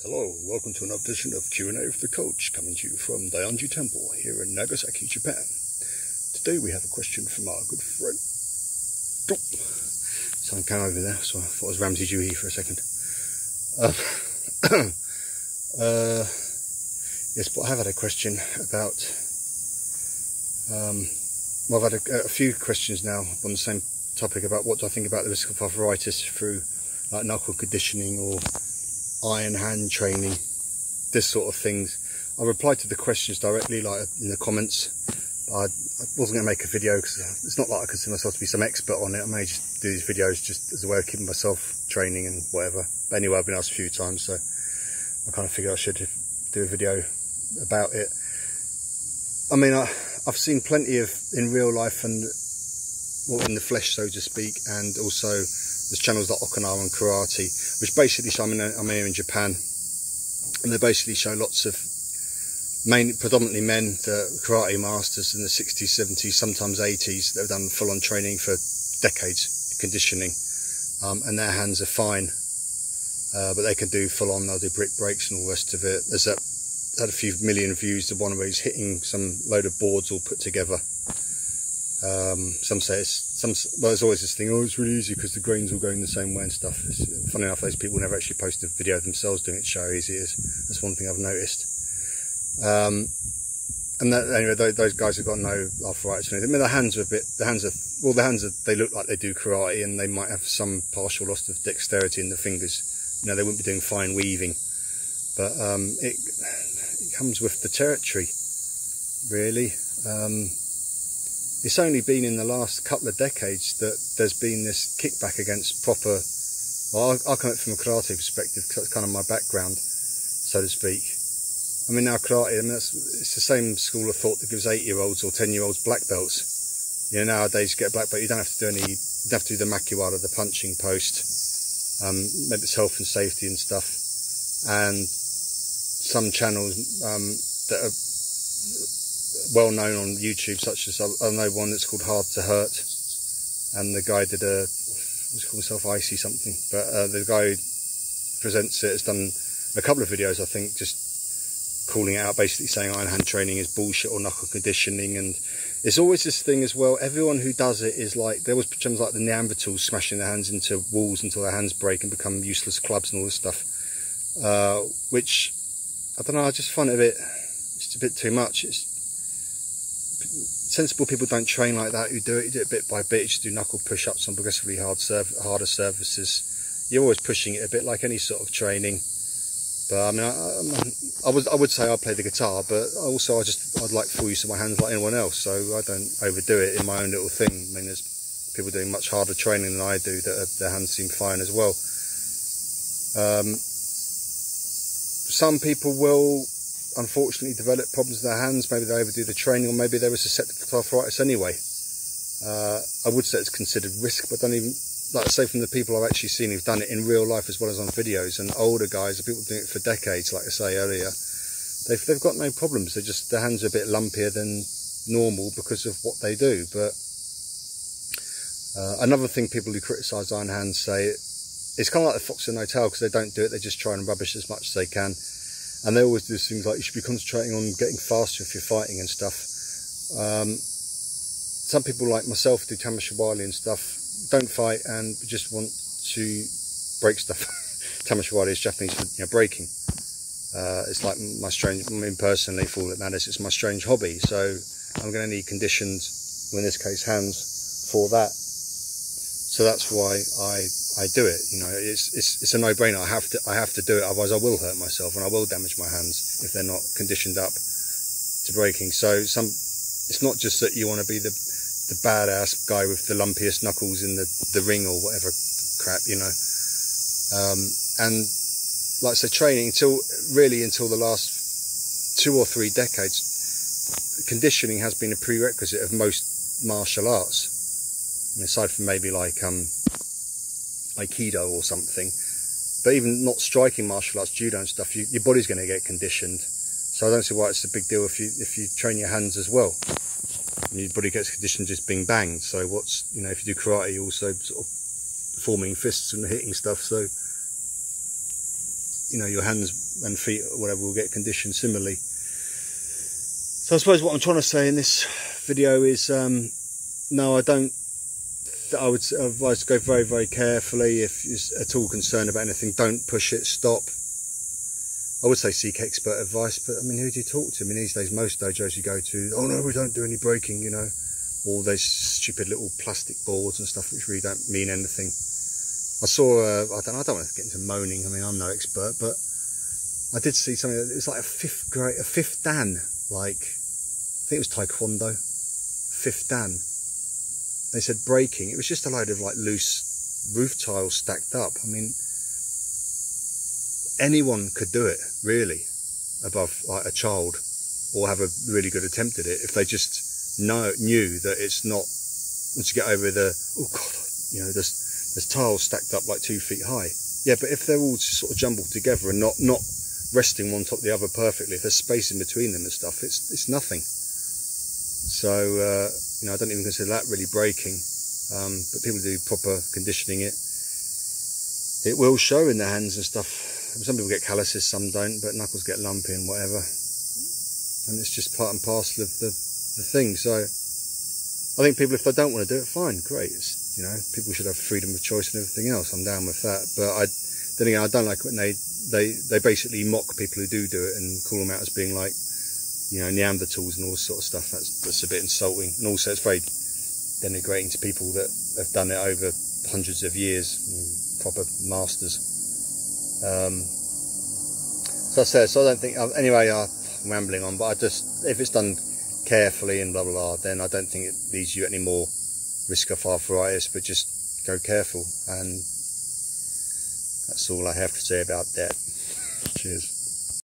Hello, welcome to another edition of Q&A with the Coach, coming to you from Daionji Temple here in Nagasaki, Japan. Today we have a question from our good friend. Someone came over there, so I thought it was Ramsey Dewey for a second. Yes, but I have had a question about. Well, I've had a few questions now on the same topic about what do I think about the risk of arthritis through like knuckle conditioning or iron hand training, this sort of things. I replied to the questions directly, like in the comments. I wasn't going to make a video because it's not like I consider myself to be some expert on it. I may just do these videos just as a way of keeping myself training and whatever. But anyway, I've been asked a few times, so I kind of figured I should do a video about it. I mean, I've seen plenty of in real life and well, in the flesh, so to speak, and also there's channels like Okinawa and Karate, which basically show, I'm here in Japan, and they basically show lots of predominantly men, the karate masters in the 60s, 70s, sometimes 80s, that have done full-on training for decades, conditioning, and their hands are fine, but they can do full-on, they'll do brick breaks and all the rest of it. There's had a few million views, the one where he's hitting some load of boards all put together. Some say well, there's always this thing, oh, it's really easy because the grains all going the same way and stuff. It's, funny enough, those people never actually post a video of themselves doing it to show how easy it is. That's one thing I've noticed. And that, anyway, those guys have got no arthritis or anything. I mean, their hands are, they look like they do karate, and they might have some partial loss of dexterity in the fingers. You know, they wouldn't be doing fine weaving, but it comes with the territory, really. It's only been in the last couple of decades that there's been this kickback against proper, well, I come at it from a karate perspective because that's kind of my background, so to speak. I mean, now karate, I mean, it's the same school of thought that gives 8-year-olds or 10-year-olds black belts. You know, nowadays you get a black belt, you don't have to do you don't have to do the makiwara, the punching post. Maybe it's health and safety and stuff. And some channels that are well known on YouTube, such as I know one that's called Hard to Hurt, and the guy did what's called himself Icy something, but the guy who presents it has done a couple of videos, I think, just calling it out, basically saying iron hand training is bullshit or knuckle conditioning. And it's always this thing as well, everyone who does it is like, there was pictures like the Neanderthals smashing their hands into walls until their hands break and become useless clubs and all this stuff, which I don't know, I just find it it's a bit too much. Sensible people don't train like that. You do it bit by bit. You just do knuckle push-ups on progressively harder surfaces. You're always pushing it a bit, like any sort of training. But I mean, I would say I play the guitar, but also I'd like full use of my hands like anyone else, so I don't overdo it in my own little thing. I mean, there's people doing much harder training than I do that their hands seem fine as well. Some people will unfortunately develop problems with their hands. Maybe they overdo the training, or maybe they were susceptible to arthritis anyway. I would say it's considered risk, but don't even, like I say, from the people I've actually seen who've done it in real life as well as on videos, and older guys, the people doing it for decades, like I say earlier, they've got no problems. Their hands are a bit lumpier than normal because of what they do. But another thing people who criticise iron hands say, it's kind of like the fox with no tail, because they don't do it, they just try and rubbish as much as they can. And they always do things like, you should be concentrating on getting faster if you're fighting and stuff. Some people like myself do tamashawali and stuff, don't fight and just want to break stuff. Tamashawali is Japanese for breaking. It's like me personally, for all that matters, it's my strange hobby. So I'm going to need conditions, in this case hands, for that. So that's why I do it. You know, it's a no-brainer. I have to do it, otherwise I will hurt myself and I will damage my hands if they're not conditioned up to breaking. So it's not just that you want to be the badass guy with the lumpiest knuckles in the ring or whatever crap, you know. And like I said, training until the last 2 or 3 decades, conditioning has been a prerequisite of most martial arts. And aside from maybe like Aikido or something, but even not striking martial arts, judo and stuff, your body's going to get conditioned. So I don't see why it's a big deal if you train your hands as well. And your body gets conditioned just being banged. So if you do karate, you also sort of forming fists and hitting stuff. So you know, your hands and feet or whatever will get conditioned similarly. So I suppose what I'm trying to say in this video is, no, I don't. I would advise to go very, very carefully. If you're at all concerned about anything, don't push it, stop. I would say seek expert advice, but I mean, who do you talk to? I mean, these days, most dojos you go to, oh no, we don't do any braking, you know, all those stupid little plastic boards and stuff which really don't mean anything. I saw, I don't want to get into moaning, I mean, I'm no expert, but I did see something, it was like a fifth dan, like, I think it was Taekwondo, fifth dan. They said braking, it was just a load of like loose roof tiles stacked up. I mean, anyone could do it, really, above like a child, or have a really good attempt at it if they just knew that it's not, once you get over the, oh God, you know, there's tiles stacked up like 2 feet high. Yeah, but if they're all sort of jumbled together and not resting one top of the other perfectly, if there's space in between them and stuff, it's nothing. So, you know, I don't even consider that really braking, but people do proper conditioning it. It will show in their hands and stuff. Some people get calluses, some don't, but knuckles get lumpy and whatever. And it's just part and parcel of the thing. So I think people, if they don't want to do it, fine, great. It's, you know, people should have freedom of choice and everything else. I'm down with that. But then again, I don't like when they basically mock people who do it and call them out as being like, you know, Neanderthals and all this sort of stuff. That's a bit insulting. And also it's very denigrating to people that have done it over hundreds of years, proper masters. So I don't think, anyway, I'm rambling on, but I just, if it's done carefully and blah blah blah, then I don't think it leaves you any more risk of arthritis, but just go careful. And that's all I have to say about that. Cheers.